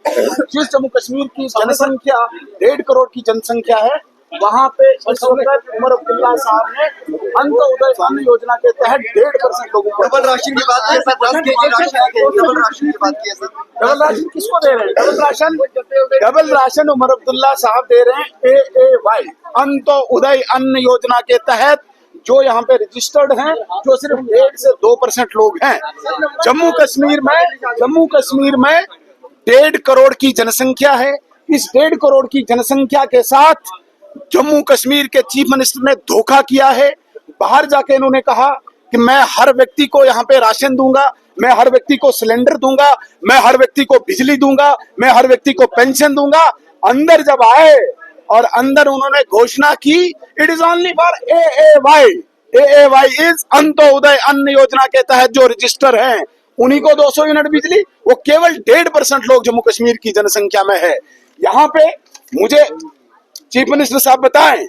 जिस जम्मू कश्मीर की जनसंख्या 1.5 करोड़ की जनसंख्या है, वहाँ पे इस वक्त उमर अब्दुल्ला साहब ने अंत्योदय अन्न योजना के तहत 1.5% लोगों को डबल राशन की बात की है sir, 10 KG ration, double ration की बात की है सर। डबल राशन किसको दे रहे हैं? डबल राशन उमर अब्दुल्ला साहब दे रहे हैं AAY अंत्योदय अन्न योजना के तहत, जो यहाँ पे रजिस्टर्ड हैं, जो सिर्फ 1 से 2% लोग हैं। जम्मू कश्मीर में 1.5 करोड़ की जनसंख्या है। इस 1.5 करोड़ की जनसंख्या के साथ जम्मू कश्मीर के चीफ मिनिस्टर ने धोखा किया है। बाहर जाके इन्होंने कहा कि मैं हर व्यक्ति को यहाँ पे राशन दूंगा, मैं हर व्यक्ति को सिलेंडर दूंगा, मैं हर व्यक्ति को बिजली दूंगा, मैं हर व्यक्ति को पेंशन दूंगा। अंदर जब आए और अंदर उन्होंने घोषणा की, it is only for AAY is Antyodaya अन्न योजना के तहत जो रजिस्टर हैं, उन्हीं को 200 यूनिट बिजली। वो केवल 1.5% लोग जम्मू कश्मीर की जनसंख्या में है। यहाँ पे मुझे चीफ मिनिस्टर साहब बताएं,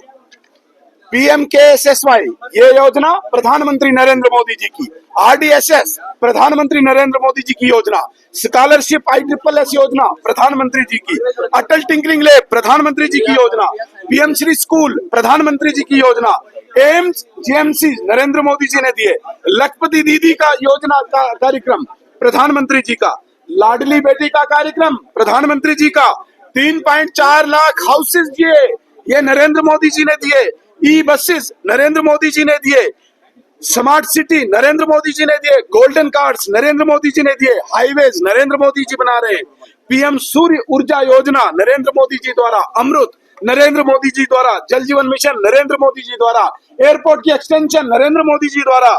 PMKSSY ये योजना प्रधानमंत्री नरेंद्र मोदी जी की, RDSS प्रधानमंत्री नरेंद्र मोदी जी की योजना, स्कॉलरशिप ISSS योजना प्रधानमंत्री जी की, अटल टिंकरिंग लैब प्रधानमंत्री जी की योजना, PM श्री स्कूल प्रधानमंत्री जी की योजना, एम्स GMC नरेंद्र मोदी जी ने दिए, लखपति दीदी का योजना का कार्यक्रम प्रधानमंत्री जी का, लाडली बेटी का कार्यक्रम प्रधानमंत्री जी का, 3.4 लाख हाउसेज दिए, ये नरेंद्र मोदी जी ने दिए, E-बसेस नरेंद्र मोदी जी ने दिए, स्मार्ट सिटी नरेंद्र मोदी जी ने दिए, गोल्डन कार्ड्स नरेंद्र मोदी जी ने दिए, हाईवेज नरेंद्र मोदी जी बना रहे हैं, PM सूर्य ऊर्जा योजना नरेंद्र मोदी जी द्वारा, अमृत नरेंद्र मोदी जी द्वारा, जल जीवन मिशन नरेंद्र मोदी जी द्वारा, एयरपोर्ट की एक्सटेंशन नरेंद्र मोदी जी द्वारा।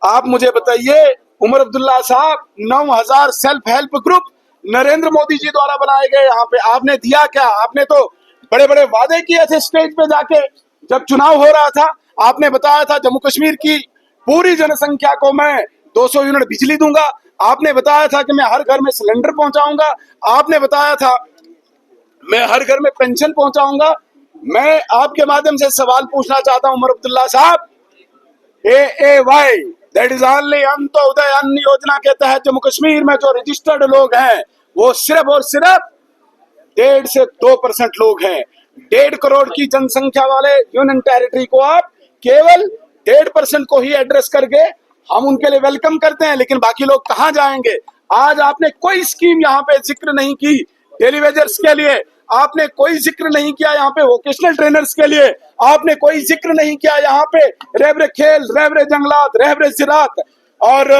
आप मुझे बताइए, उमर अब्दुल्ला साहब 9000 self help group Narendra Modi ji द्वारा बनाए गए। यहाँ पे आपने दिया क्या? आपने तो बड़े बड़े वादे किए थे स्टेज पे जाके, जब चुनाव हो रहा था आपने बताया था जम्मू कश्मीर की पूरी जनसंख्या को मैं 200 यूनिट बिजली दूंगा, आपने बताया था कि मैं हर घर में सिलेंडर पहुंचाऊंगा, आपने बताया था मैं हर घर में पेंशन पहुंचाऊंगा। मैं आपके माध्यम से सवाल पूछना चाहता हूं उमर अब्दुल्ला साहब, AAY that is only Antyodaya अन्न योजना के तहत जम्मू कश्मीर में जो रजिस्टर्ड लोग हैं, वो सिर्फ और सिर्फ 1.5 से 2% लोग हैं। 1.5 करोड़ की जनसंख्या वाले यूनियन टेरिटरी को आप केवल 1.5% को ही एड्रेस करके हम उनके लिए वेलकम करते हैं, लेकिन बाकी लोग कहां जाएंगे? आज आपने कोई स्कीम यहाँ पे जिक्र नहीं की डेली वेजर्स के लिए, आपने कोई जिक्र नहीं किया यहाँ पे वोकेशनल ट्रेनर्स के लिए, आपने कोई जिक्र नहीं किया यहाँ पे रहबरे खेल, रहबरे जंगलात, रहबरे ज़राअत और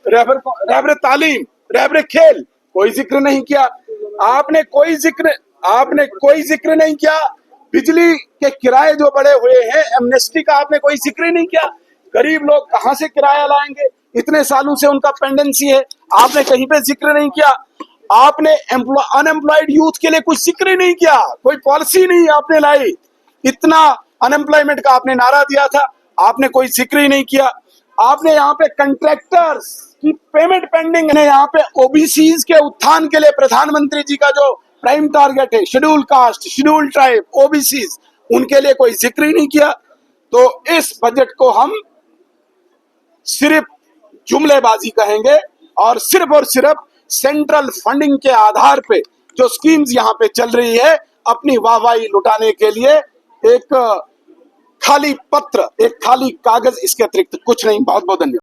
रहबरे तालीम, रहबरे खेल, कोई जिक्र नहीं किया। आपने कोई जिक्र नहीं किया। बिजली के किराए जो बढ़े हुए हैं, एमनेस्टी का आपने कोई जिक्र नहीं किया। गरीब लोग कहां से किराया लाएंगे? इतने सालों से उनका पेंडेंसी है, आपने कहीं पे जिक्र नहीं किया। आपने अनएम्प्लॉयड यूथ के लिए कुछ जिक्र नहीं किया, कोई पॉलिसी नहीं आपने लाई। इतना अनएम्प्लॉयमेंट का आपने नारा दिया था, आपने कोई जिक्र ही नहीं किया। आपने यहाँ पे कंट्रैक्टर्स की पेमेंट पेंडिंग है, यहाँ पे ओबीसीज के उत्थान के लिए प्रधानमंत्री जी का जो प्राइम टारगेट है, schedule caste, schedule tribe, OBCs, उनके लिए कोई जिक्र ही नहीं किया। तो इस बजट को हम सिर्फ जुमलेबाजी कहेंगे और सिर्फ सेंट्रल फंडिंग के आधार पे जो स्कीम्स यहाँ पे चल रही है, अपनी वाहवाही लुटाने के लिए एक खाली पत्र, एक खाली कागज, इसके अतिरिक्त कुछ नहीं। बहुत बहुत धन्यवाद।